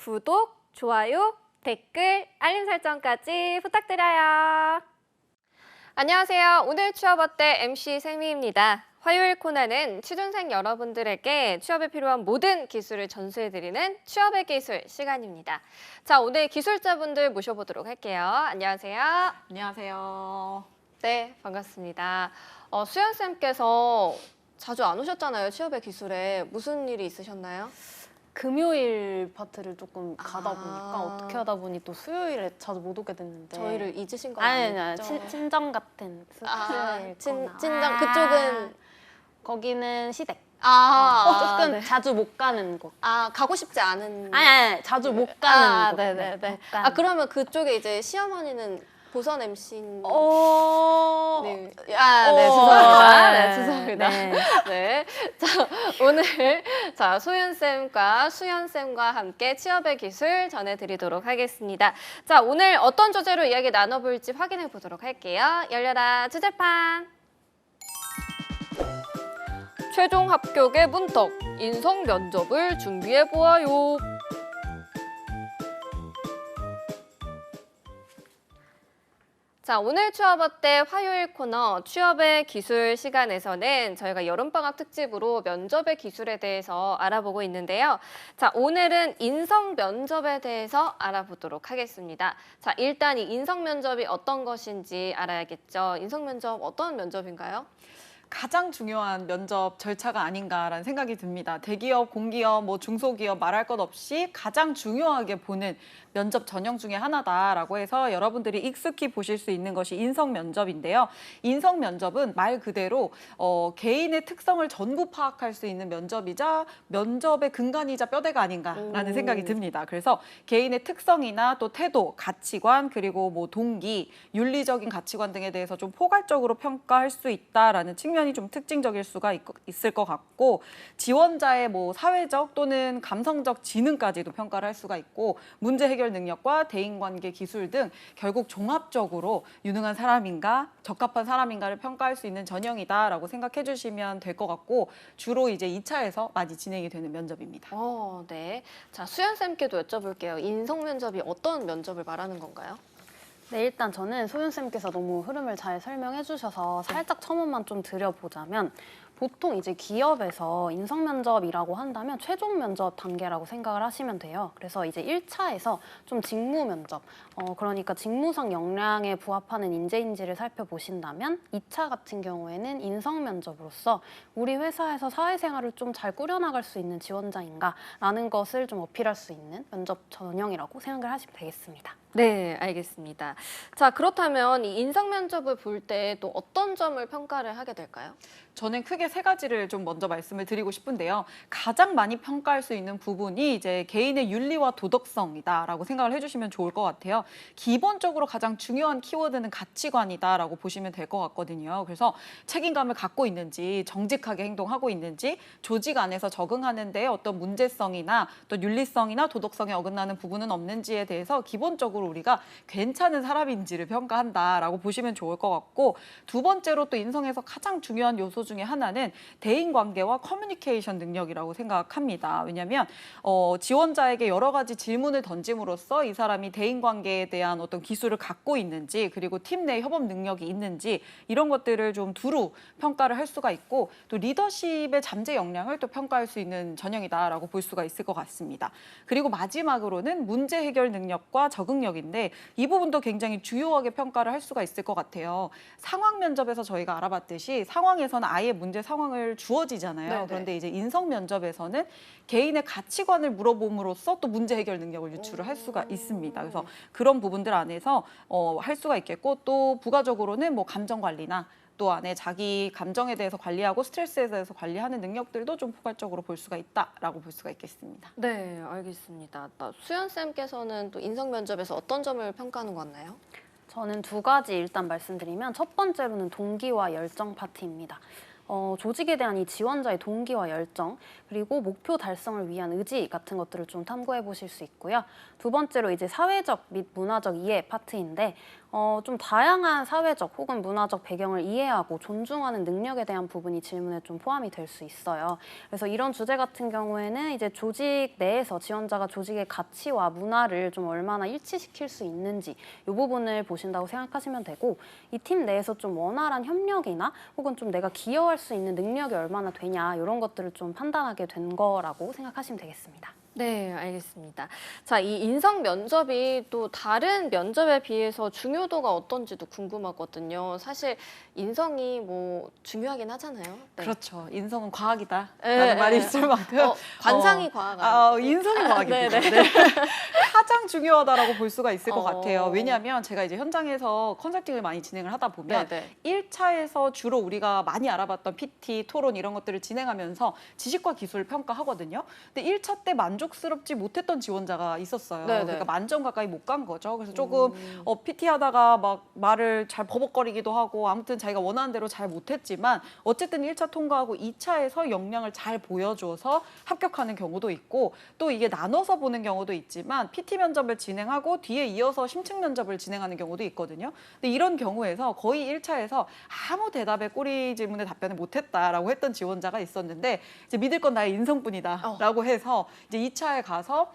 구독, 좋아요, 댓글, 알림 설정까지 부탁드려요. 안녕하세요. 오늘 취업 어때 MC 세미입니다. 화요일 코너는 취준생 여러분들에게 취업에 필요한 모든 기술을 전수해드리는 취업의 기술 시간입니다. 자, 오늘 기술자분들 모셔보도록 할게요. 안녕하세요. 안녕하세요. 네, 반갑습니다. 수연쌤께서 자주 안 오셨잖아요. 취업의 기술에. 무슨 일이 있으셨나요? 금요일 파트를 조금 가다 보니까 어떻게 하다 보니 또 수요일에 자주 못 오게 됐는데 저희를 잊으신 건 아니, 아니죠? 친정 같은 수요일 친정 그쪽은 거기는 시댁. 조금 네. 자주 못 가는 곳. 가고 싶지 않은. 아니, 자주 못 가는 곳. 네네네. 못 가는 그러면 그쪽에 이제 시어머니는 보선 MC인. 네. 네, 죄송합니다. 네, 죄송합니다. 네. 네. 자, 오늘 소윤쌤과 수연쌤과 함께 취업의 기술 전해드리도록 하겠습니다. 자, 오늘 어떤 주제로 이야기 나눠볼지 확인해 보도록 할게요. 열려라 주제판. 최종 합격의 문턱, 인성 면접을 준비해 보아요. 자, 오늘 취업 어때 화요일 코너 취업의 기술 시간에서는 저희가 여름방학 특집으로 면접의 기술에 대해서 알아보고 있는데요. 자, 오늘은 인성 면접에 대해서 알아보도록 하겠습니다. 자, 일단 이 인성 면접이 어떤 것인지 알아야겠죠. 인성 면접 어떤 면접인가요? 가장 중요한 면접 절차가 아닌가라는 생각이 듭니다. 대기업, 공기업, 중소기업 말할 것 없이 가장 중요하게 보는 면접 전형 중에 하나다라고 해서 여러분들이 익숙히 보실 수 있는 것이 인성 면접인데요. 인성 면접은 말 그대로 개인의 특성을 전부 파악할 수 있는 면접이자 면접의 근간이자 뼈대가 아닌가라는 생각이 듭니다. 그래서 개인의 특성이나 또 태도, 가치관, 그리고 동기, 윤리적인 가치관 등에 대해서 좀 포괄적으로 평가할 수 있다라는 측면이 좀 특징적일 수가 있을 것 같고, 지원자의 사회적 또는 감성적 지능까지도 평가를 할 수가 있고, 문제 해결 능력과 대인관계 기술 등 결국 종합적으로 유능한 사람인가, 적합한 사람인가를 평가할 수 있는 전형이다라고 생각해 주시면 될 것 같고, 주로 이제 2차에서 많이 진행이 되는 면접입니다. 네. 자, 수연쌤께도 여쭤볼게요. 인성 면접이 어떤 면접을 말하는 건가요? 네, 일단 저는 소윤쌤께서 너무 흐름을 잘 설명해 주셔서 살짝 첨언만 좀 드려보자면, 보통 이제 기업에서 인성 면접이라고 한다면 최종 면접 단계라고 생각을 하시면 돼요. 그래서 이제 1차에서 좀 직무 면접, 그러니까 직무상 역량에 부합하는 인재인지를 살펴보신다면 2차 같은 경우에는 인성 면접으로서 우리 회사에서 사회생활을 좀 잘 꾸려나갈 수 있는 지원자인가라는 것을 좀 어필할 수 있는 면접 전형이라고 생각을 하시면 되겠습니다. 네, 알겠습니다. 자, 그렇다면 이 인성 면접을 볼 때 또 어떤 점을 평가를 하게 될까요? 저는 크게 3가지를 좀 먼저 말씀을 드리고 싶은데요. 가장 많이 평가할 수 있는 부분이 이제 개인의 윤리와 도덕성이다라고 생각을 해주시면 좋을 것 같아요. 기본적으로 가장 중요한 키워드는 가치관이다라고 보시면 될 것 같거든요. 그래서 책임감을 갖고 있는지, 정직하게 행동하고 있는지, 조직 안에서 적응하는데 어떤 문제성이나 또 윤리성이나 도덕성에 어긋나는 부분은 없는지에 대해서 기본적으로 우리가 괜찮은 사람인지를 평가한다라고 보시면 좋을 것 같고, 두 번째로 또 인성에서 가장 중요한 요소 중에 하나는 대인관계와 커뮤니케이션 능력이라고 생각합니다. 왜냐하면 지원자에게 여러 가지 질문을 던짐으로써 이 사람이 대인관계에 대한 어떤 기술을 갖고 있는지, 그리고 팀 내 협업 능력이 있는지, 이런 것들을 좀 두루 평가를 할 수가 있고, 또 리더십의 잠재 역량을 또 평가할 수 있는 전형이다라고 볼 수가 있을 것 같습니다. 그리고 마지막으로는 문제 해결 능력과 적응력인데, 이 부분도 굉장히 주요하게 평가를 할 수가 있을 것 같아요. 상황 면접에서 저희가 알아봤듯이 상황에서는 아예 문제 상황을 주어지잖아요. 네네. 그런데 이제 인성 면접에서는 개인의 가치관을 물어봄으로써 또 문제 해결 능력을 유출을 할 수가 있습니다. 그래서 그런 부분들 안에서 할 수가 있겠고, 또 부가적으로는 감정 관리나 또 안에 자기 감정에 대해서 관리하고 스트레스에 대해서 관리하는 능력들도 좀 포괄적으로 볼 수가 있다라고 볼 수가 있겠습니다. 네, 알겠습니다. 수연쌤께서는 또 인성 면접에서 어떤 점을 평가하는 것 같나요? 저는 2가지 일단 말씀드리면, 첫 번째로는 동기와 열정 파트입니다. 조직에 대한 이 지원자의 동기와 열정, 그리고 목표 달성을 위한 의지 같은 것들을 좀 탐구해 보실 수 있고요. 두 번째로 이제 사회적 및 문화적 이해 파트인데 좀 다양한 사회적 혹은 문화적 배경을 이해하고 존중하는 능력에 대한 부분이 질문에 좀 포함이 될 수 있어요. 그래서 이런 주제 같은 경우에는 이제 조직 내에서 지원자가 조직의 가치와 문화를 좀 얼마나 일치시킬 수 있는지 이 부분을 보신다고 생각하시면 되고, 이 팀 내에서 좀 원활한 협력이나 혹은 좀 내가 기여할 수 있는 능력이 얼마나 되냐 이런 것들을 좀 판단하게 된 거라고 생각하시면 되겠습니다. 네, 알겠습니다. 자, 이 인성 면접이 또 다른 면접에 비해서 중요도가 어떤지도 궁금하거든요. 사실 인성이 뭐 중요하긴 하잖아요. 네. 그렇죠. 인성은 과학이다 네, 라는 말이 네. 있을 만큼 관상이 과학. 인성이 과학입니다. 네, 네. 가장 중요하다라고 볼 수가 있을 것 어. 같아요. 왜냐하면 제가 이제 현장에서 컨설팅을 많이 진행을 하다 보면 네, 1차에서 주로 우리가 많이 알아봤던 PT, 토론 이런 것들을 진행하면서 지식과 기술을 평가하거든요. 근데 1차 때 만족스럽지 못했던 지원자가 있었어요. 네네. 그러니까 만점 가까이 못 간 거죠. 그래서 조금 PT 하다가 막 말을 잘 버벅거리기도 하고 아무튼 자기가 원하는 대로 잘 못했지만 어쨌든 1차 통과하고 2차에서 역량을 잘 보여줘서 합격하는 경우도 있고, 또 이게 나눠서 보는 경우도 있지만 PT 면접을 진행하고 뒤에 이어서 심층 면접을 진행하는 경우도 있거든요. 근데 이런 경우에서 거의 1차에서 아무 대답에 꼬리 질문에 답변을 못했다라고 했던 지원자가 있었는데, 이제 믿을 건 나의 인성뿐이다라고 해서 이제 2차에 가서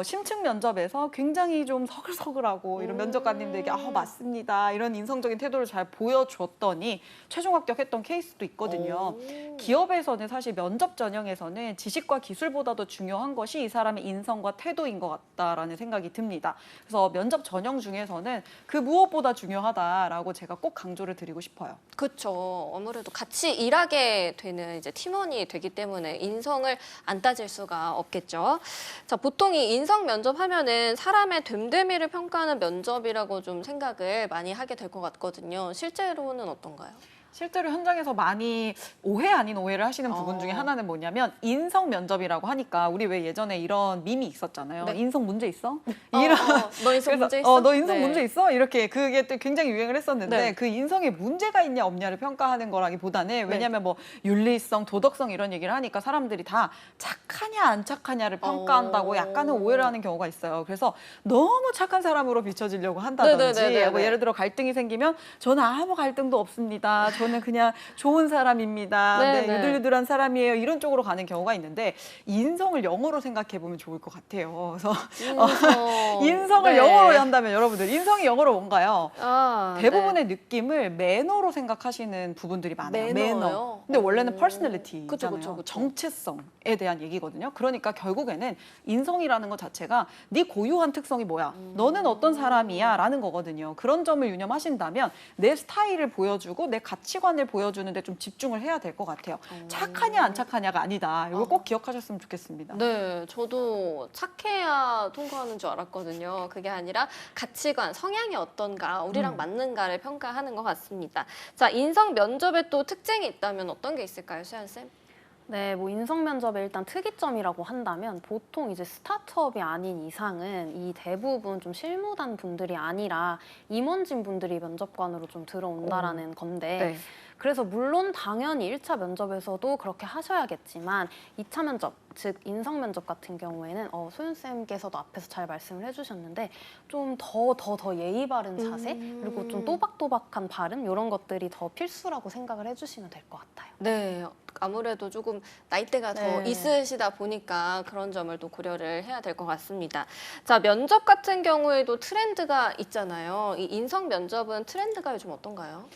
심층 면접에서 굉장히 좀 서글서글하고 이런 면접관님들에게 맞습니다 이런 인성적인 태도를 잘 보여줬더니 최종 합격했던 케이스도 있거든요. 기업에서는 사실 면접 전형에서는 지식과 기술보다도 중요한 것이 이 사람의 인성과 태도인 것 같다라는 생각이 듭니다. 그래서 면접 전형 중에서는 그 무엇보다 중요하다라고 제가 꼭 강조를 드리고 싶어요. 그렇죠. 아무래도 같이 일하게 되는 이제 팀원이 되기 때문에 인성을 안 따질 수가 없겠죠. 자, 보통 이 인성 면접 하면은 사람의 됨됨이를 평가하는 면접이라고 좀 생각을 많이 하게 될 것 같거든요. 실제로는 어떤가요? 실제로 현장에서 많이 오해 아닌 오해를 하시는 부분 중에 하나는 뭐냐면, 인성 면접이라고 하니까 우리 왜 예전에 이런 밈이 있었잖아요. 네. 인성 문제 있어? 이런 너 인성 그래서, 문제 있어? 너 인성 네. 문제 있어? 이렇게 그게 또 굉장히 유행을 했었는데, 네. 그 인성에 문제가 있냐 없냐를 평가하는 거라기보다는, 왜냐하면 뭐 윤리성, 도덕성 이런 얘기를 하니까 사람들이 다 착하냐 안 착하냐를 평가한다고 약간은 오해를 하는 경우가 있어요. 그래서 너무 착한 사람으로 비춰지려고 한다든지, 네네네네. 뭐 예를 들어 갈등이 생기면 저는 아무 갈등도 없습니다. 저는 그냥 좋은 사람입니다. 네네. 네, 유들유들한 사람이에요. 이런 쪽으로 가는 경우가 있는데, 인성을 영어로 생각해 보면 좋을 것 같아요. 그래서 인성을 네. 영어로 한다면 여러분들 인성이 영어로 뭔가요? 아, 대부분의 느낌을 매너로 생각하시는 부분들이 많아요. 매너요? 근데 원래는 오. personality잖아요. 그쵸. 정체성에 대한 얘기거든요. 그러니까 결국에는 인성이라는 것 자체가 네 고유한 특성이 뭐야? 너는 어떤 사람이야? 라는 거거든요. 그런 점을 유념하신다면 내 스타일을 보여주고 내 가치관을 보여주는데 좀 집중을 해야 될 것 같아요. 착하냐 안 착하냐가 아니다. 이걸 꼭 기억하셨으면 좋겠습니다. 네, 저도 착해야 통과하는 줄 알았거든요. 그게 아니라 가치관, 성향이 어떤가, 우리랑 맞는가를 평가하는 것 같습니다. 자, 인성 면접에 또 특징이 있다면 어떤 게 있을까요, 수연쌤? 네, 뭐 인성 면접의 일단 특이점이라고 한다면 보통 이제 스타트업이 아닌 이상은 이 대부분 좀 실무단 분들이 아니라 임원진 분들이 면접관으로 좀 들어온다라는 건데, 네. 그래서 물론 당연히 1차 면접에서도 그렇게 하셔야겠지만 2차 면접, 즉 인성 면접 같은 경우에는 소윤쌤께서도 앞에서 잘 말씀을 해주셨는데 좀 더 예의 바른 자세, 그리고 좀 또박또박한 발음 이런 것들이 더 필수라고 생각을 해주시면 될 것 같아요. 네, 아무래도 조금 나이대가 더 네. 있으시다 보니까 그런 점을 또 고려를 해야 될 것 같습니다. 자, 면접 같은 경우에도 트렌드가 있잖아요. 이 인성 면접은 트렌드가 요즘 어떤가요?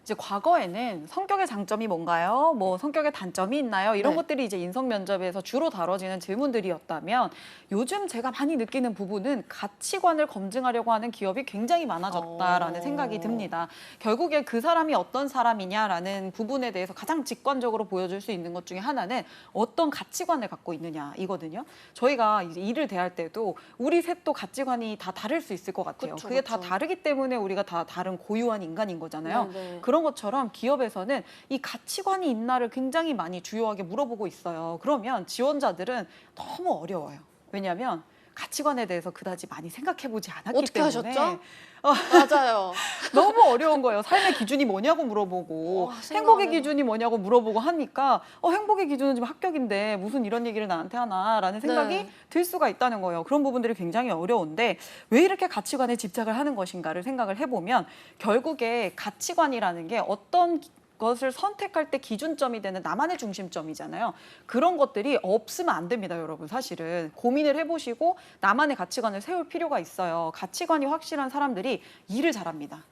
이제 과거에는 성격의 장점이 뭔가요? 뭐 성격의 단점이 있나요? 이런 네. 것들이 이제 인성 면접에서 주로 다뤄지는 질문들이었다면, 요즘 제가 많이 느끼는 부분은 가치관을 검증하려고 하는 기업이 굉장히 많아졌다라는 생각이 듭니다. 결국에 그 사람이 어떤 사람이냐라는 부분에 대해서 가장 직관적으로 보여줄 수 있는 것 중에 하나는 어떤 가치관을 갖고 있느냐 이거든요. 저희가 이제 일을 대할 때도 우리 셋도 가치관이 다 다를 수 있을 것 같아요. 그쵸, 그게 다 그쵸. 다르기 때문에 우리가 다 다른 고유한 인간인 거잖아요. 네. 그런 것처럼 기업에서는 이 가치관이 있나를 굉장히 많이 주요하게 물어보고 있어요. 그러면 지원자들은 너무 어려워요. 왜냐하면 가치관에 대해서 그다지 많이 생각해보지 않았기 어떻게 때문에 하셨죠? 맞아요. 너무 어려운 거예요. 삶의 기준이 뭐냐고 물어보고 생각 안 행복의 해봐. 기준이 뭐냐고 물어보고 하니까 행복의 기준은 좀 합격인데 무슨 이런 얘기를 나한테 하나라는 생각이 네. 들 수가 있다는 거예요. 그런 부분들이 굉장히 어려운데 왜 이렇게 가치관에 집착을 하는 것인가를 생각을 해보면 결국에 가치관이라는 게 어떤 것을 선택할 때 기준점이 되는 나만의 중심점이잖아요. 그런 것들이 없으면 안 됩니다, 여러분. 사실은 고민을 해보시고 나만의 가치관을 세울 필요가 있어요. 가치관이 확실한 사람들이 일을 잘합니다.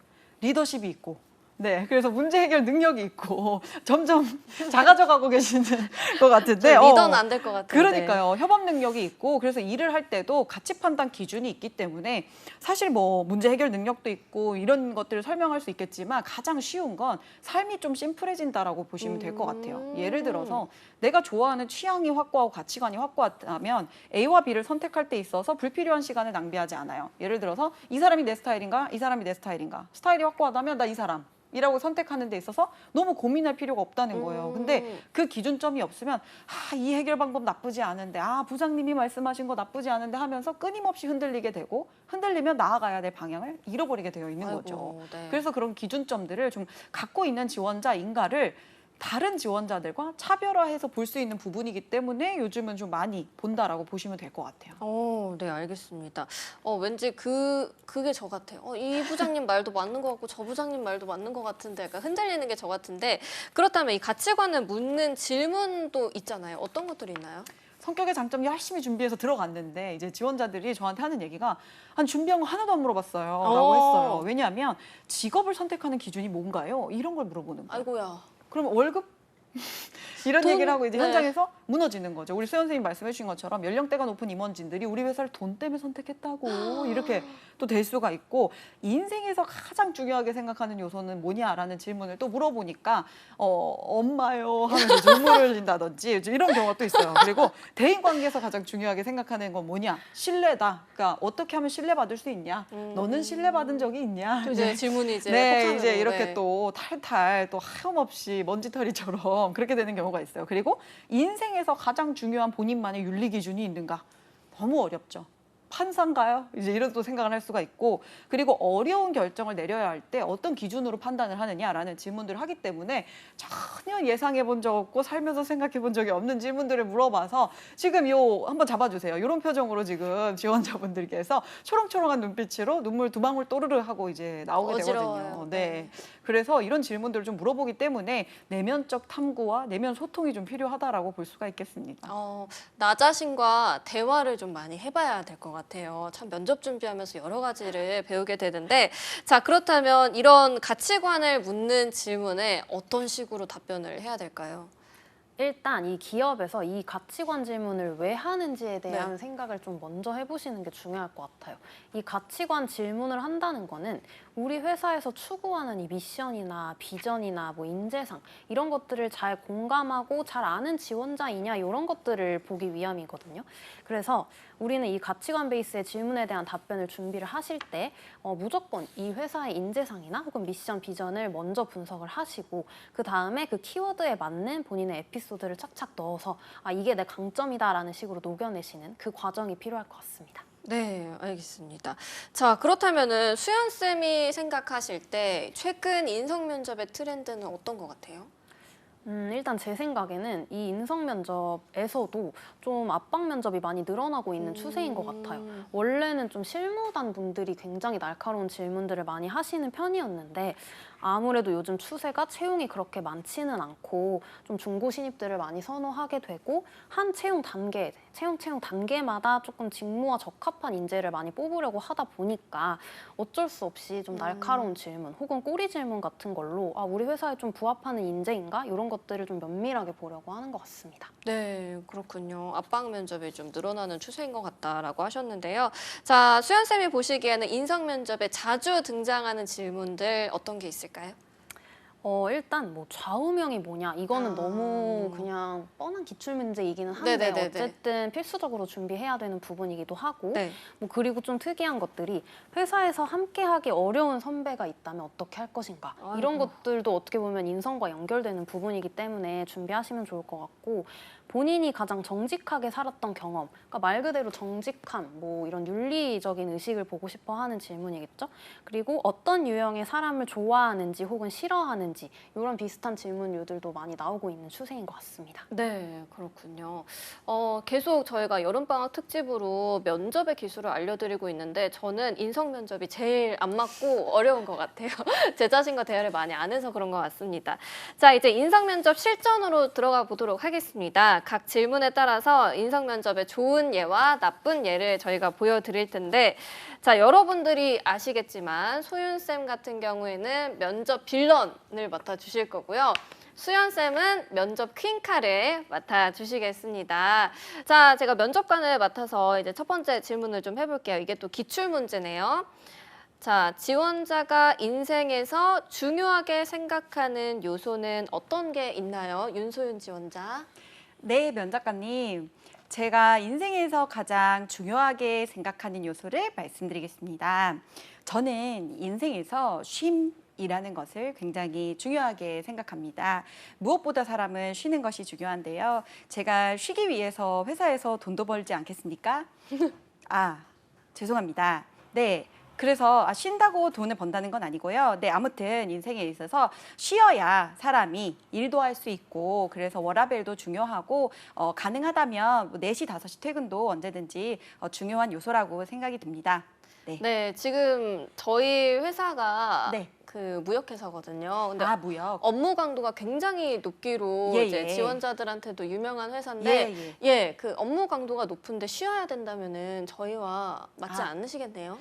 리더십이 있고. 네, 그래서 문제 해결 능력이 있고 점점 작아져가고 계시는 것 같은데 리더는 안 될 것 같아요. 그러니까요. 협업 능력이 있고 그래서 일을 할 때도 가치 판단 기준이 있기 때문에 사실 뭐 문제 해결 능력도 있고 이런 것들을 설명할 수 있겠지만 가장 쉬운 건 삶이 좀 심플해진다라고 보시면 될 것 같아요. 예를 들어서 내가 좋아하는 취향이 확고하고 가치관이 확고하다면 A와 B를 선택할 때 있어서 불필요한 시간을 낭비하지 않아요. 예를 들어서 이 사람이 내 스타일인가? 이 사람이 내 스타일인가? 스타일이 확고하다면 나 이 사람. 이라고 선택하는 데 있어서 너무 고민할 필요가 없다는 거예요. 근데 그 기준점이 없으면 이 해결 방법 나쁘지 않은데 부장님이 말씀하신 거 나쁘지 않은데 하면서 끊임없이 흔들리게 되고 흔들리면 나아가야 될 방향을 잃어버리게 되어 있는 거죠. 네. 그래서 그런 기준점들을 좀 갖고 있는 지원자인가를 다른 지원자들과 차별화해서 볼 수 있는 부분이기 때문에 요즘은 좀 많이 본다라고 보시면 될 것 같아요. 네, 알겠습니다. 왠지 그게 저 같아요. 이 부장님 말도 맞는 것 같고 저 부장님 말도 맞는 것 같은데 약간 흔들리는 게 저 같은데 그렇다면 이 가치관을 묻는 질문도 있잖아요. 어떤 것들이 있나요? 성격의 장점 열심히 준비해서 들어갔는데 이제 지원자들이 저한테 하는 얘기가 준비한 거 하나도 안 물어봤어요 라고 했어요. 왜냐하면 직업을 선택하는 기준이 뭔가요? 이런 걸 물어보는 거예요. 아이고야. 그럼 월급? 이런 돈? 얘기를 하고 이제 네. 현장에서 무너지는 거죠. 우리 수연 선생님 말씀해 주신 것처럼 연령대가 높은 임원진들이 우리 회사를 돈 때문에 선택했다고 이렇게 또 될 수가 있고 인생에서 가장 중요하게 생각하는 요소는 뭐냐라는 질문을 또 물어보니까 엄마요 하면서 눈물을 흘린다든지 이런 경우가 또 있어요. 그리고 대인관계에서 가장 중요하게 생각하는 건 뭐냐? 신뢰다. 그러니까 어떻게 하면 신뢰받을 수 있냐? 너는 신뢰받은 적이 있냐? 또 이제 질문이 이제 네, 폭탄으로, 이제 이렇게 네. 또 탈탈 또 하염없이 먼지털이처럼 그렇게 되는 경우가 있어요. 그리고 인생에서 가장 중요한 본인만의 윤리 기준이 있는가? 너무 어렵죠. 판사인가요? 이제 이런 또 생각을 할 수가 있고 그리고 어려운 결정을 내려야 할 때 어떤 기준으로 판단을 하느냐라는 질문들을 하기 때문에 전혀 예상해 본 적 없고 살면서 생각해 본 적이 없는 질문들을 물어봐서 지금 한번 잡아주세요. 이런 표정으로 지금 지원자분들께서 초롱초롱한 눈빛으로 눈물 두 방울 또르르 하고 이제 나오게 어지러워요. 되거든요. 네. 그래서 이런 질문들을 좀 물어보기 때문에 내면적 탐구와 내면 소통이 좀 필요하다라고 볼 수가 있겠습니다. 나 자신과 대화를 좀 많이 해봐야 될 것 같아요. 참 면접 준비하면서 여러 가지를 배우게 되는데 자 그렇다면 이런 가치관을 묻는 질문에 어떤 식으로 답변을 해야 될까요? 일단 이 기업에서 이 가치관 질문을 왜 하는지에 대한 네. 생각을 좀 먼저 해보시는 게 중요할 것 같아요. 이 가치관 질문을 한다는 거는 우리 회사에서 추구하는 이 미션이나 비전이나 뭐 인재상 이런 것들을 잘 공감하고 잘 아는 지원자이냐 이런 것들을 보기 위함이거든요. 그래서 우리는 이 가치관 베이스의 질문에 대한 답변을 준비를 하실 때 무조건 이 회사의 인재상이나 혹은 미션 비전을 먼저 분석을 하시고 그 다음에 그 키워드에 맞는 본인의 에피소드를 착착 넣어서 이게 내 강점이다라는 식으로 녹여내시는 그 과정이 필요할 것 같습니다. 네, 알겠습니다. 자, 그렇다면은 수연 쌤이 생각하실 때 최근 인성 면접의 트렌드는 어떤 것 같아요? 일단 제 생각에는 이 인성 면접에서도 좀 압박 면접이 많이 늘어나고 있는 추세인 것 같아요. 원래는 좀 실무단 분들이 굉장히 날카로운 질문들을 많이 하시는 편이었는데 아무래도 요즘 추세가 채용이 그렇게 많지는 않고 좀 중고 신입들을 많이 선호하게 되고 한 채용 단계마다 조금 직무와 적합한 인재를 많이 뽑으려고 하다 보니까 어쩔 수 없이 좀 날카로운 질문 혹은 꼬리 질문 같은 걸로 우리 회사에 좀 부합하는 인재인가? 이런 것들을 좀 면밀하게 보려고 하는 것 같습니다. 네, 그렇군요. 압박 면접이 좀 늘어나는 추세인 것 같다라고 하셨는데요. 자, 수연 쌤이 보시기에는 인성 면접에 자주 등장하는 질문들 어떤 게 있을까요? 일단 뭐 좌우명이 뭐냐 이거는 아. 너무 그냥 뻔한 기출 문제이기는 한데 네네네네. 어쨌든 필수적으로 준비해야 되는 부분이기도 하고 네. 뭐 그리고 좀 특이한 것들이 회사에서 함께하기 어려운 선배가 있다면 어떻게 할 것인가 이런 아이고. 것들도 어떻게 보면 인성과 연결되는 부분이기 때문에 준비하시면 좋을 것 같고 본인이 가장 정직하게 살았던 경험 그러니까 말 그대로 정직함 뭐 이런 윤리적인 의식을 보고 싶어 하는 질문이겠죠. 그리고 어떤 유형의 사람을 좋아하는지 혹은 싫어하는지 이런 비슷한 질문류들도 많이 나오고 있는 추세인 것 같습니다. 네, 그렇군요. 계속 저희가 여름방학 특집으로 면접의 기술을 알려드리고 있는데 저는 인성 면접이 제일 안 맞고 어려운 것 같아요. 제 자신과 대화를 많이 안 해서 그런 것 같습니다. 자, 이제 인성 면접 실전으로 들어가 보도록 하겠습니다. 각 질문에 따라서 인성 면접의 좋은 예와 나쁜 예를 저희가 보여드릴 텐데 자, 여러분들이 아시겠지만 소윤쌤 같은 경우에는 면접 빌런을 맡아주실 거고요. 수연쌤은 면접 퀸카를 맡아주시겠습니다. 자, 제가 면접관을 맡아서 이제 첫 번째 질문을 좀 해볼게요. 이게 또 기출문제네요. 자, 지원자가 인생에서 중요하게 생각하는 요소는 어떤 게 있나요? 윤소윤 지원자. 네, 면접관님. 제가 인생에서 가장 중요하게 생각하는 요소를 말씀드리겠습니다. 저는 인생에서 쉼이라는 것을 굉장히 중요하게 생각합니다. 무엇보다 사람은 쉬는 것이 중요한데요. 제가 쉬기 위해서 회사에서 돈도 벌지 않겠습니까? 죄송합니다. 네. 그래서 쉰다고 돈을 번다는 건 아니고요. 네, 아무튼 인생에 있어서 쉬어야 사람이 일도 할 수 있고 그래서 워라밸도 중요하고 가능하다면 뭐 4시, 5시 퇴근도 언제든지 중요한 요소라고 생각이 듭니다. 네. 네, 지금 저희 회사가 네. 그 무역회사거든요. 근데 무역. 업무 강도가 굉장히 높기로 예, 이제 예. 지원자들한테도 유명한 회사인데 예. 예, 그 업무 강도가 높은데 쉬어야 된다면은 저희와 맞지 아. 않으시겠네요.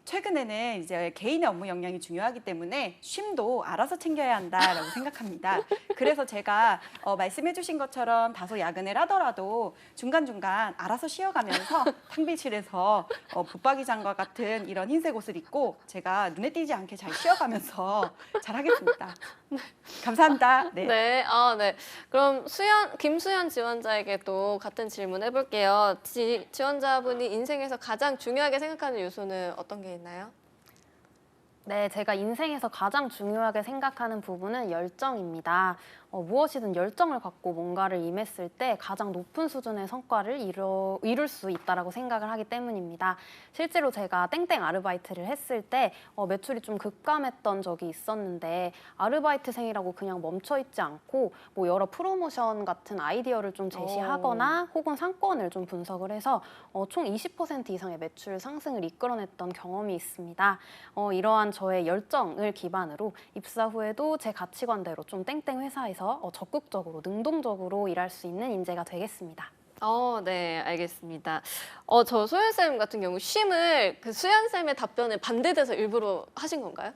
최근에는 이제 개인의 업무 역량이 중요하기 때문에 쉼도 알아서 챙겨야 한다라고 생각합니다. 그래서 제가 말씀해 주신 것처럼 다소 야근을 하더라도 중간중간 알아서 쉬어가면서 탕비실에서 붙박이장과 같은 이런 흰색 옷을 입고 제가 눈에 띄지 않게 잘 쉬어가면서 잘하겠습니다. 감사합니다. 네. 네, 네. 그럼 김수연 지원자에게 또 같은 질문 해볼게요. 지원자분이 인생에서 가장 중요하게 생각하는 요소는 어떤 게 있나요? 네, 제가 인생에서 가장 중요하게 생각하는 부분은 열정입니다. 무엇이든 열정을 갖고 뭔가를 임했을 때 가장 높은 수준의 성과를 이룰 수 있다고 생각을 하기 때문입니다. 실제로 제가 땡땡 아르바이트를 했을 때 매출이 좀 급감했던 적이 있었는데 아르바이트생이라고 그냥 멈춰있지 않고 뭐 여러 프로모션 같은 아이디어를 좀 제시하거나 혹은 상권을 좀 분석을 해서 총 20% 이상의 매출 상승을 이끌어냈던 경험이 있습니다. 이러한 저의 열정을 기반으로 입사 후에도 제 가치관대로 좀 땡땡 회사에서 적극적으로 능동적으로 일할 수 있는 인재가 되겠습니다. 네, 알겠습니다. 저 소연쌤 같은 경우 쉼을 그 수연쌤의 답변에 반대돼서 일부러 하신 건가요?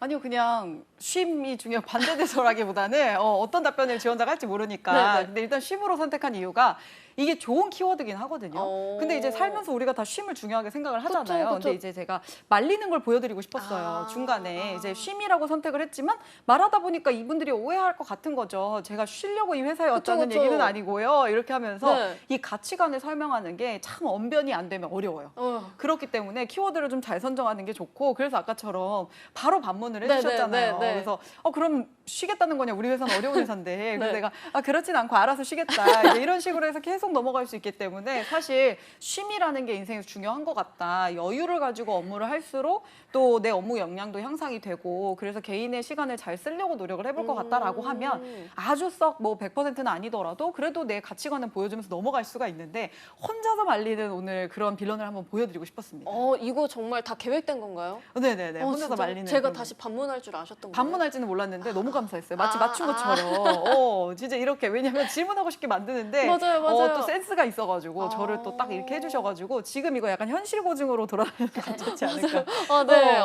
아니요, 그냥 쉼이 중요한 반대대서라기보다는 어떤 답변을 지원자가 할지 모르니까. 네네. 근데 일단 쉼으로 선택한 이유가 이게 좋은 키워드긴 하거든요. 근데 이제 살면서 우리가 다 쉼을 중요하게 생각을 하잖아요. 그쵸. 근데 이제 제가 말리는 걸 보여드리고 싶었어요. 중간에 이제 쉼이라고 선택을 했지만 말하다 보니까 이분들이 오해할 것 같은 거죠. 제가 쉬려고 이 회사에 왔다는 그쵸. 얘기는 아니고요. 이렇게 하면서 네. 이 가치관을 설명하는 게 참 언변이 안 되면 어려워요. 그렇기 때문에 키워드를 좀 잘 선정하는 게 좋고 그래서 아까처럼 바로 반문을 해주셨잖아요. 네. 그래서 그럼 쉬겠다는 거냐? 우리 회사는 어려운 회사인데. 그래서 네. 내가 그렇진 않고 알아서 쉬겠다. 이제 이런 식으로 해서 계속 넘어갈 수 있기 때문에 사실 쉼이라는 게 인생에서 중요한 것 같다. 여유를 가지고 업무를 할수록 또 내 업무 역량도 향상이 되고 그래서 개인의 시간을 잘 쓰려고 노력을 해볼 것 같다라고 하면 아주 썩 뭐 100%는 아니더라도 그래도 내 가치관을 보여주면서 넘어갈 수가 있는데 혼자서 말리는 오늘 그런 빌런을 한번 보여드리고 싶었습니다. 이거 정말 다 계획된 건가요? 네네네. 혼자서 진짜? 말리는. 제가 그런 다시 반문할 줄 아셨던 거예요? 반문할지는 몰랐는데 너무 감사했어요. 마치 맞춘 것처럼. 진짜 이렇게 왜냐면 질문하고 싶게 만드는데 맞아요. 또 센스가 있어가지고 저를 또 딱 이렇게 해주셔가지고 지금 이거 약간 현실 고증으로 돌아다니는 게 괜찮지 않을까. 네.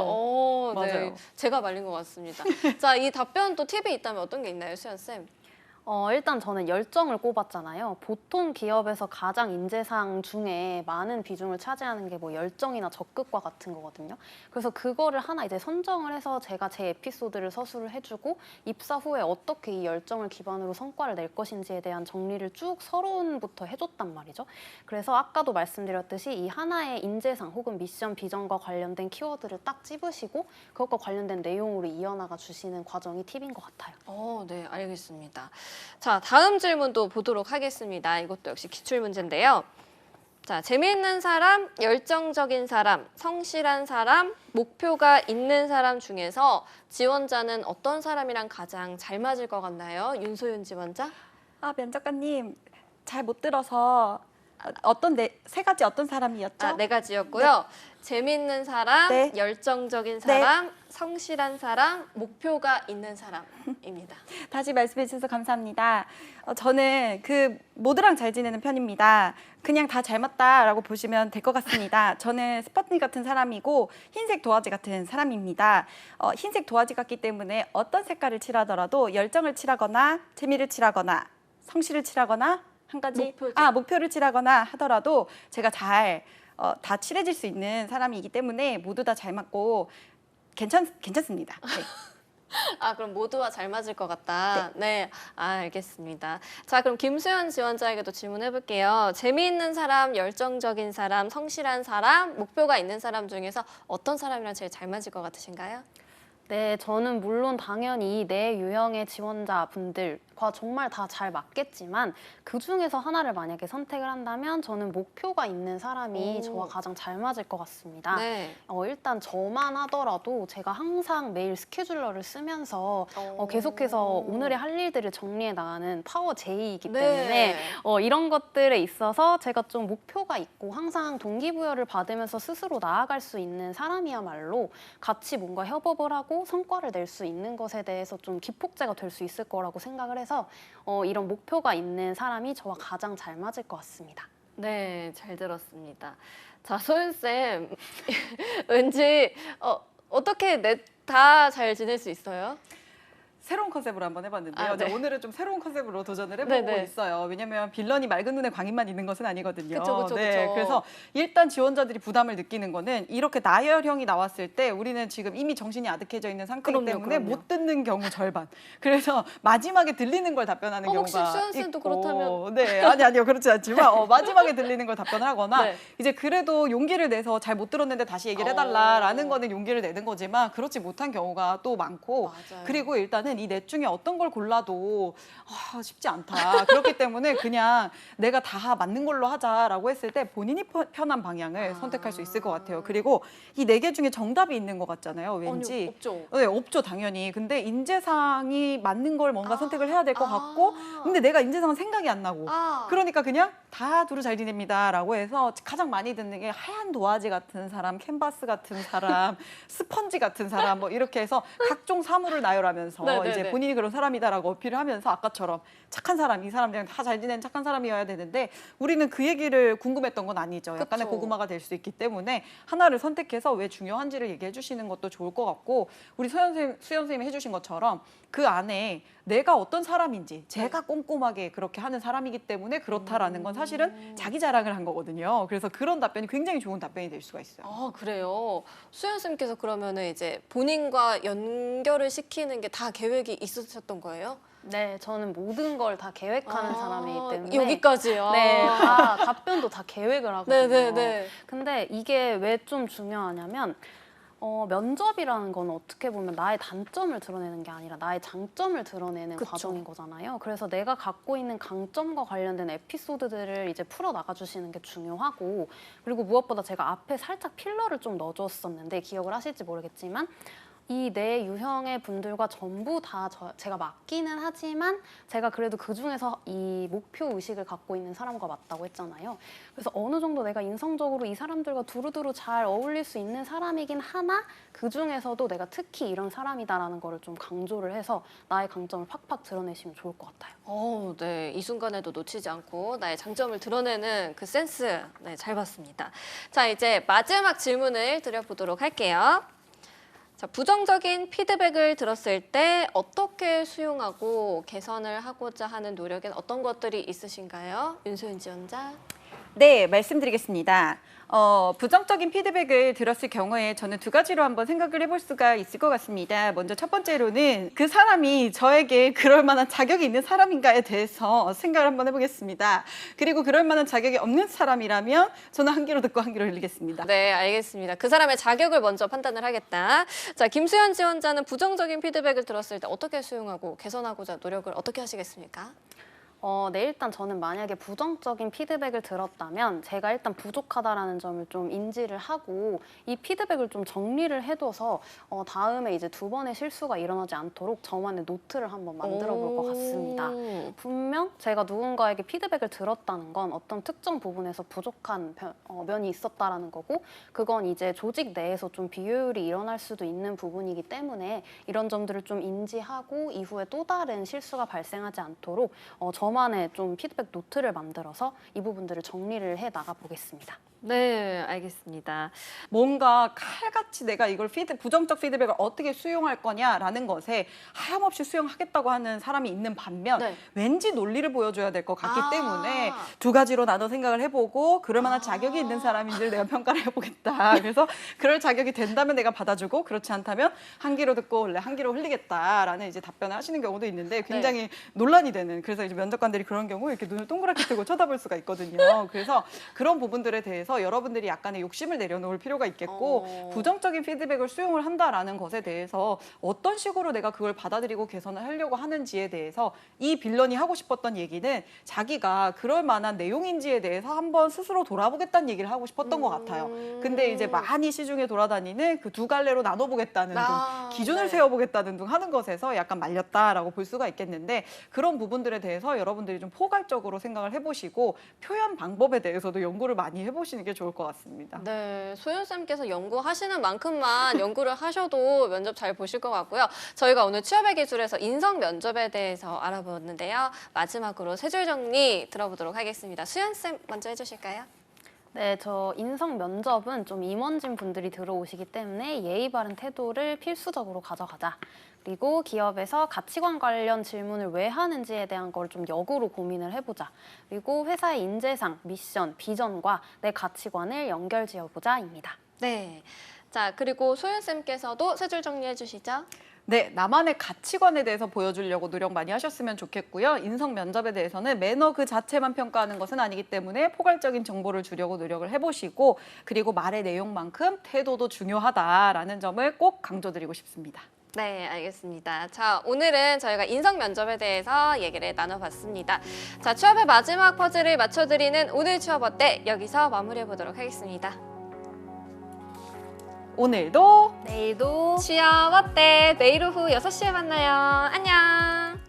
맞아요. 네. 제가 말린 것 같습니다. 자, 이 답변 또 팁이 있다면 어떤 게 있나요, 수연 쌤? 일단 저는 열정을 꼽았잖아요. 보통 기업에서 가장 인재상 중에 많은 비중을 차지하는 게 뭐 열정이나 적극과 같은 거거든요. 그래서 그거를 하나 이제 선정을 해서 제가 제 에피소드를 서술을 해주고 입사 후에 어떻게 이 열정을 기반으로 성과를 낼 것인지에 대한 정리를 쭉 서론부터 해줬단 말이죠. 그래서 아까도 말씀드렸듯이 이 하나의 인재상 혹은 미션 비전과 관련된 키워드를 딱 찝으시고 그것과 관련된 내용으로 이어나가 주시는 과정이 팁인 것 같아요. 네, 알겠습니다. 자, 다음 질문도 보도록 하겠습니다. 이것도 역시 기출 문제인데요. 자, 재미있는 사람, 열정적인 사람, 성실한 사람, 목표가 있는 사람 중에서 지원자는 어떤 사람이랑 가장 잘 맞을 것 같나요? 윤소윤 지원자? 면접관님 잘 못 들어서 세 가지 어떤 사람이었죠? 네 가지였고요. 재미있는 사람, 네. 열정적인 사람, 성실한 사람, 목표가 있는 사람입니다. 다시 말씀해 주셔서 감사합니다. 저는 그 모두랑 잘 지내는 편입니다. 그냥 다 잘 맞다라고 보시면 될 것 같습니다. 저는 스펀지 같은 사람이고 흰색 도화지 같은 사람입니다. 흰색 도화지 같기 때문에 어떤 색깔을 칠하더라도 열정을 칠하거나 재미를 칠하거나 성실을 칠하거나 한 가지 목표를 칠하거나 하더라도 제가 잘 다 칠해질 수 있는 사람이기 때문에 모두 다 잘 맞고 괜찮습니다. 네. 그럼 모두와 잘 맞을 것 같다. 네, 알겠습니다. 자, 그럼 김수현 지원자에게도 질문해 볼게요. 재미있는 사람, 열정적인 사람, 성실한 사람, 목표가 있는 사람 중에서 어떤 사람이랑 제일 잘 맞을 것 같으신가요? 네, 저는 물론 당연히 내 유형의 지원자분들과 정말 다 잘 맞겠지만 그 중에서 하나를 만약에 선택을 한다면 저는 목표가 있는 사람이 저와 가장 잘 맞을 것 같습니다. 네. 일단 저만 하더라도 제가 항상 매일 스케줄러를 쓰면서 계속해서 오늘의 할 일들을 정리해 나가는 파워 J이기 때문에 이런 것들에 있어서 제가 좀 목표가 있고 항상 동기부여를 받으면서 스스로 나아갈 수 있는 사람이야말로 같이 뭔가 협업을 하고 성과를 낼 수 있는 것에 대해서 좀 기폭제가 될 수 있을 거라고 생각을 해서 이런 목표가 있는 사람이 저와 가장 잘 맞을 것 같습니다. 네, 잘 들었습니다. 자, 소윤쌤, 왠지 어떻게 다 잘 지낼 수 있어요? 새로운 컨셉으로 한번 해봤는데요. 네. 오늘은 좀 새로운 컨셉으로 도전을 해보고 있어요. 왜냐하면 빌런이 맑은 눈에 광인만 있는 것은 아니거든요. 그쵸. 그래서 일단 지원자들이 부담을 느끼는 거는 이렇게 나열형이 나왔을 때 우리는 지금 이미 정신이 아득해져 있는 상태이기 때문에 못 듣는 경우 절반. 그래서 마지막에 들리는 걸 답변하는 경우가 혹시 수연쌤도 있고. 그렇다면? 네, 아니요. 그렇지 않지만 마지막에 들리는 걸 답변을 하거나 이제 그래도 용기를 내서 잘 못 들었는데 다시 얘기를 해달라라는 거는 용기를 내는 거지만 그렇지 못한 경우가 또 많고 맞아요. 그리고 일단은 이 넷 중에 어떤 걸 골라도 쉽지 않다. 그렇기 때문에 그냥 내가 다 맞는 걸로 하자라고 했을 때 본인이 편한 방향을 선택할 수 있을 것 같아요. 그리고 이 네 개 중에 정답이 있는 것 같잖아요. 왠지. 아니요, 없죠. 네, 없죠, 당연히. 근데 인재상이 맞는 걸 뭔가 선택을 해야 될 것 같고 근데 내가 인재상은 생각이 안 나고 그러니까 그냥 다 두루 잘 지냅니다라고 해서 가장 많이 듣는 게 하얀 도화지 같은 사람, 캔버스 같은 사람, 스펀지 같은 사람 뭐 이렇게 해서 각종 사물을 나열하면서 이제 본인이 그런 사람이다라고 어필을 하면서 아까처럼 착한 사람, 이 사람들은 다 잘 지내는 착한 사람이어야 되는데 우리는 그 얘기를 궁금했던 건 아니죠. 약간의 그쵸. 고구마가 될 수 있기 때문에 하나를 선택해서 왜 중요한지를 얘기해 주시는 것도 좋을 것 같고 우리 수연 선생님이 해주신 것처럼 그 안에 내가 어떤 사람인지 제가 꼼꼼하게 그렇게 하는 사람이기 때문에 그렇다라는 건 사실은 자기 자랑을 한 거거든요. 그래서 그런 답변이 굉장히 좋은 답변이 될 수가 있어요. 그래요. 수연쌤께서 그러면은 이제 본인과 연결을 시키는 게 다 계획이 있으셨던 거예요? 네, 저는 모든 걸 다 계획하는 사람이기 때문에 여기까지요. 네, 다 답변도 다 계획을 하거든요. 네네네. 근데 이게 왜 좀 중요하냐면 면접이라는 건 어떻게 보면 나의 단점을 드러내는 게 아니라 나의 장점을 드러내는 과정인 거잖아요. 그래서 내가 갖고 있는 강점과 관련된 에피소드들을 이제 풀어 나가주시는 게 중요하고 그리고 무엇보다 제가 앞에 살짝 필러를 좀 넣어줬었는데 기억을 하실지 모르겠지만 이 네 유형의 분들과 전부 다 제가 맞기는 하지만 제가 그래도 그중에서 이 목표 의식을 갖고 있는 사람과 맞다고 했잖아요. 그래서 어느 정도 내가 인성적으로 이 사람들과 두루두루 잘 어울릴 수 있는 사람이긴 하나 그중에서도 내가 특히 이런 사람이다라는 거를 좀 강조를 해서 나의 강점을 팍팍 드러내시면 좋을 것 같아요. 네. 이 순간에도 놓치지 않고 나의 장점을 드러내는 그 센스, 네, 잘 봤습니다. 자, 이제 마지막 질문을 드려보도록 할게요. 자, 부정적인 피드백을 들었을 때 어떻게 수용하고 개선을 하고자 하는 노력엔 어떤 것들이 있으신가요? 윤소연 지원자. 네, 말씀드리겠습니다. 부정적인 피드백을 들었을 경우에 저는 두 가지로 한번 생각을 해볼 수가 있을 것 같습니다. 먼저 첫 번째로는 그 사람이 저에게 그럴 만한 자격이 있는 사람인가에 대해서 생각을 한번 해보겠습니다. 그리고 그럴 만한 자격이 없는 사람이라면 저는 한 귀로 듣고 한 귀로 흘리겠습니다. 네, 알겠습니다. 그 사람의 자격을 먼저 판단을 하겠다. 자, 김수현 지원자는 부정적인 피드백을 들었을 때 어떻게 수용하고 개선하고자 노력을 어떻게 하시겠습니까? 네, 일단 저는 만약에 부정적인 피드백을 들었다면 제가 일단 부족하다라는 점을 좀 인지를 하고 이 피드백을 좀 정리를 해둬서 다음에 이제 두 번의 실수가 일어나지 않도록 저만의 노트를 한번 만들어 볼 것 같습니다. 분명 제가 누군가에게 피드백을 들었다는 건 어떤 특정 부분에서 부족한 면이 있었다라는 거고 그건 이제 조직 내에서 좀 비효율이 일어날 수도 있는 부분이기 때문에 이런 점들을 좀 인지하고 이후에 또 다른 실수가 발생하지 않도록 저만의 좀 피드백 노트를 만들어서 이 부분들을 정리를 해 나가 보겠습니다. 네, 알겠습니다. 뭔가 칼같이 내가 이걸 부정적 피드백을 어떻게 수용할 거냐라는 것에 하염없이 수용하겠다고 하는 사람이 있는 반면 네. 왠지 논리를 보여줘야 될 것 같기 아. 때문에 두 가지로 나눠 생각을 해보고 그럴 만한 자격이 있는 사람인지를 내가 평가를 해보겠다. 그래서 그럴 자격이 된다면 내가 받아주고 그렇지 않다면 한 귀로 듣고 원래 한 귀로 흘리겠다라는 이제 답변을 하시는 경우도 있는데 굉장히 논란이 되는 그래서 이제 면접관들이 그런 경우 이렇게 눈을 동그랗게 뜨고 쳐다볼 수가 있거든요. 그래서 그런 부분들에 대해서 여러분들이 약간의 욕심을 내려놓을 필요가 있겠고 부정적인 피드백을 수용을 한다라는 것에 대해서 어떤 식으로 내가 그걸 받아들이고 개선을 하려고 하는지에 대해서 이 빌런이 하고 싶었던 얘기는 자기가 그럴 만한 내용인지에 대해서 한번 스스로 돌아보겠다는 얘기를 하고 싶었던 것 같아요. 근데 이제 많이 시중에 돌아다니는 그 두 갈래로 나눠보겠다는 등 기준을 네. 세워보겠다는 등 하는 것에서 약간 말렸다라고 볼 수가 있겠는데 그런 부분들에 대해서 여러분들이 좀 포괄적으로 생각을 해보시고 표현 방법에 대해서도 연구를 많이 해보시는 게 좋을 것 같습니다. 네, 소연쌤께서 연구하시는 만큼만 연구를 하셔도 면접 잘 보실 것 같고요. 저희가 오늘 취업의 기술에서 인성 면접에 대해서 알아보았는데요. 마지막으로 세 줄 정리 들어보도록 하겠습니다. 수연쌤 먼저 해주실까요? 네, 저 인성 면접은 좀 임원진 분들이 들어오시기 때문에 예의 바른 태도를 필수적으로 가져가자. 그리고 기업에서 가치관 관련 질문을 왜 하는지에 대한 걸 좀 역으로 고민을 해보자. 그리고 회사의 인재상, 미션, 비전과 내 가치관을 연결지어보자입니다. 네. 자, 그리고 소연쌤께서도 세 줄 정리해 주시죠. 네, 나만의 가치관에 대해서 보여주려고 노력 많이 하셨으면 좋겠고요. 인성 면접에 대해서는 매너 그 자체만 평가하는 것은 아니기 때문에 포괄적인 정보를 주려고 노력을 해보시고 그리고 말의 내용만큼 태도도 중요하다라는 점을 꼭 강조드리고 싶습니다. 네, 알겠습니다. 자, 오늘은 저희가 인성 면접에 대해서 얘기를 나눠봤습니다. 자, 취업의 마지막 퍼즐을 맞춰드리는 오늘 취업 어때? 여기서 마무리해보도록 하겠습니다. 오늘도 내일도 취업 어때? 내일 오후 6시에 만나요. 안녕.